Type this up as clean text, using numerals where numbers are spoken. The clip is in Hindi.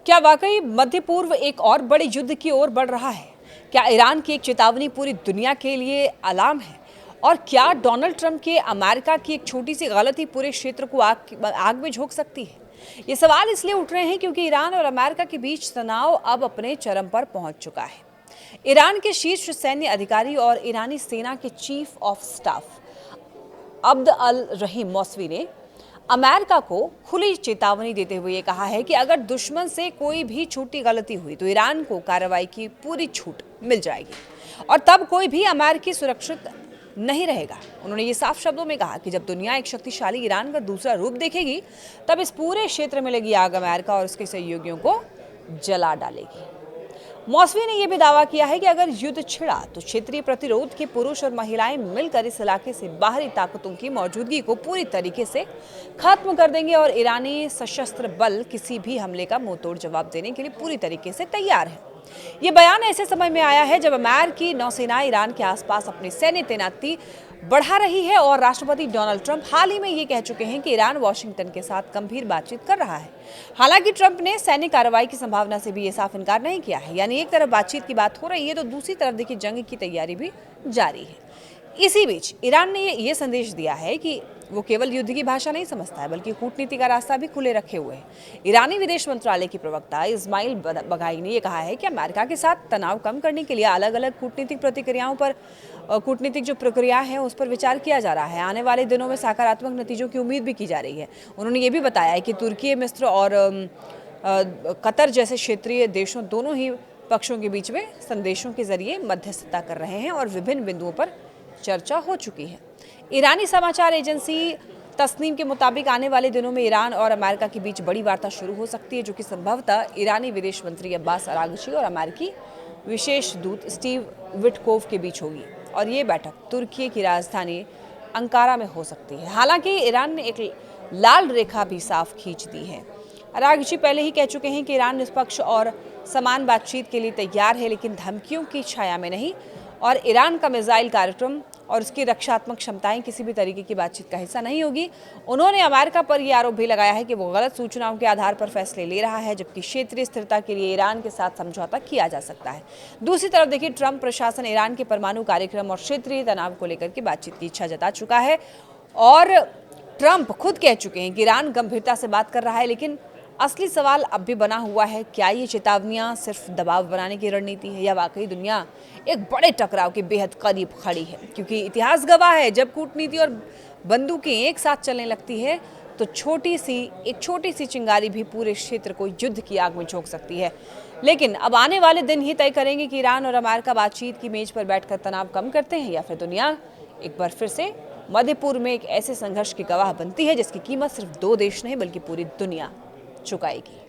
क्या वाकई मध्य पूर्व एक और बड़े युद्ध की ओर बढ़ रहा है? क्या ईरान की एक चेतावनी पूरी दुनिया के लिए अलार्म है? और क्या डोनाल्ड ट्रंप के अमेरिका की एक छोटी सी गलती पूरे क्षेत्र को आग में झोंक सकती है? ये सवाल इसलिए उठ रहे हैं क्योंकि ईरान और अमेरिका के बीच तनाव अब अपने चरम पर पहुंच चुका है। ईरान के शीर्ष सैन्य अधिकारी और ईरानी सेना के chief of staff Abd al Rahim Mousavi ने अमेरिका को खुली चेतावनी देते हुए कहा है कि अगर दुश्मन से कोई भी छोटी गलती हुई तो ईरान को कार्रवाई की पूरी छूट मिल जाएगी और तब कोई भी अमेरिकी सुरक्षित नहीं रहेगा। उन्होंने ये साफ शब्दों में कहा कि जब दुनिया एक शक्तिशाली ईरान का दूसरा रूप देखेगी तब इस पूरे क्षेत्र में लगी आग अमेरिका और उसके सहयोगियों को जला डालेगी। मौसवी ने यह भी दावा किया है कि अगर युद्ध छिड़ा तो क्षेत्रीय प्रतिरोध के पुरुष और महिलाएं मिलकर इस इलाके से बाहरी ताकतों की मौजूदगी को पूरी तरीके से खत्म कर देंगे और ईरानी सशस्त्र बल किसी भी हमले का मुंहतोड़ जवाब देने के लिए पूरी तरीके से तैयार है। ये बयान ऐसे समय में आया है जब अमेरिकी नौसेना ईरान के आसपास अपनी सैन्य तैनाती बढ़ा रही है और राष्ट्रपति डोनाल्ड ट्रंप हाल ही में ये कह चुके हैं कि ईरान वाशिंगटन के साथ गंभीर बातचीत कर रहा है। हालांकि ट्रंप ने सैन्य कार्रवाई की संभावना से भी ये साफ इनकार नहीं किया है। यानी एक तरफ बातचीत की बात हो रही है तो दूसरी तरफ देखिए जंग की तैयारी भी जारी है। इसी बीच ईरान ने ये संदेश दिया है कि वो केवल युद्ध की भाषा नहीं समझता है बल्कि कूटनीति का रास्ता भी खुले रखे हुए है। ईरानी विदेश मंत्रालय की प्रवक्ता इस्माइल बघाई ने यह कहा है कि अमेरिका के साथ तनाव कम करने के लिए अलग अलग कूटनीतिक जो प्रक्रिया है उस पर विचार किया जा रहा है। आने वाले दिनों में सकारात्मक नतीजों की उम्मीद भी की जा रही है। उन्होंने ये भी बताया है कि तुर्की, मिस्र और कतर जैसे क्षेत्रीय देशों दोनों ही पक्षों के बीच में संदेशों के जरिए मध्यस्थता कर रहे हैं और विभिन्न बिंदुओं पर चर्चा हो चुकी है। ईरानी समाचार एजेंसी तस्नीम के मुताबिक आने वाले दिनों में ईरान और अमेरिका के बीच बड़ी वार्ता शुरू हो सकती है, जो कि संभवतः ईरानी विदेश मंत्री अब्बास अरागची और अमेरिकी विशेष दूत स्टीव विटकोव के बीच होगी और ये बैठक तुर्की की राजधानी अंकारा में हो सकती है। हालांकि ईरान ने एक लाल रेखा भी साफ खींच दी है। अरागची पहले ही कह चुके हैं कि ईरान निष्पक्ष और समान बातचीत के लिए तैयार है, लेकिन धमकियों की छाया में नहीं, और ईरान का मिसाइल कार्यक्रम और उसकी रक्षात्मक क्षमताएं किसी भी तरीके की बातचीत का हिस्सा नहीं होगी। उन्होंने अमेरिका पर यह आरोप भी लगाया है कि वो गलत सूचनाओं के आधार पर फैसले ले रहा है, जबकि क्षेत्रीय स्थिरता के लिए ईरान के साथ समझौता किया जा सकता है। दूसरी तरफ देखिए, ट्रंप प्रशासन ईरान के परमाणु कार्यक्रम और क्षेत्रीय तनाव को लेकर के बातचीत की इच्छा जता चुका है और ट्रंप खुद कह चुके हैं कि ईरान गंभीरता से बात कर रहा है, लेकिन असली सवाल अब भी बना हुआ है, क्या ये चेतावनियां सिर्फ दबाव बनाने की रणनीति है या वाकई दुनिया एक बड़े टकराव के बेहद करीब खड़ी है? क्योंकि इतिहास गवाह है, जब कूटनीति और बंदूकें एक साथ चलने लगती है तो एक छोटी सी चिंगारी भी पूरे क्षेत्र को युद्ध की आग में झोंक सकती है। लेकिन अब आने वाले दिन ही तय करेंगे कि ईरान और अमेरिका बातचीत की मेज पर बैठकर तनाव कम करते हैं या फिर दुनिया एक बार फिर से मध्य पूर्व में एक ऐसे संघर्ष की गवाह बनती है जिसकी कीमत सिर्फ दो देश नहीं बल्कि पूरी दुनिया चुकाएगी।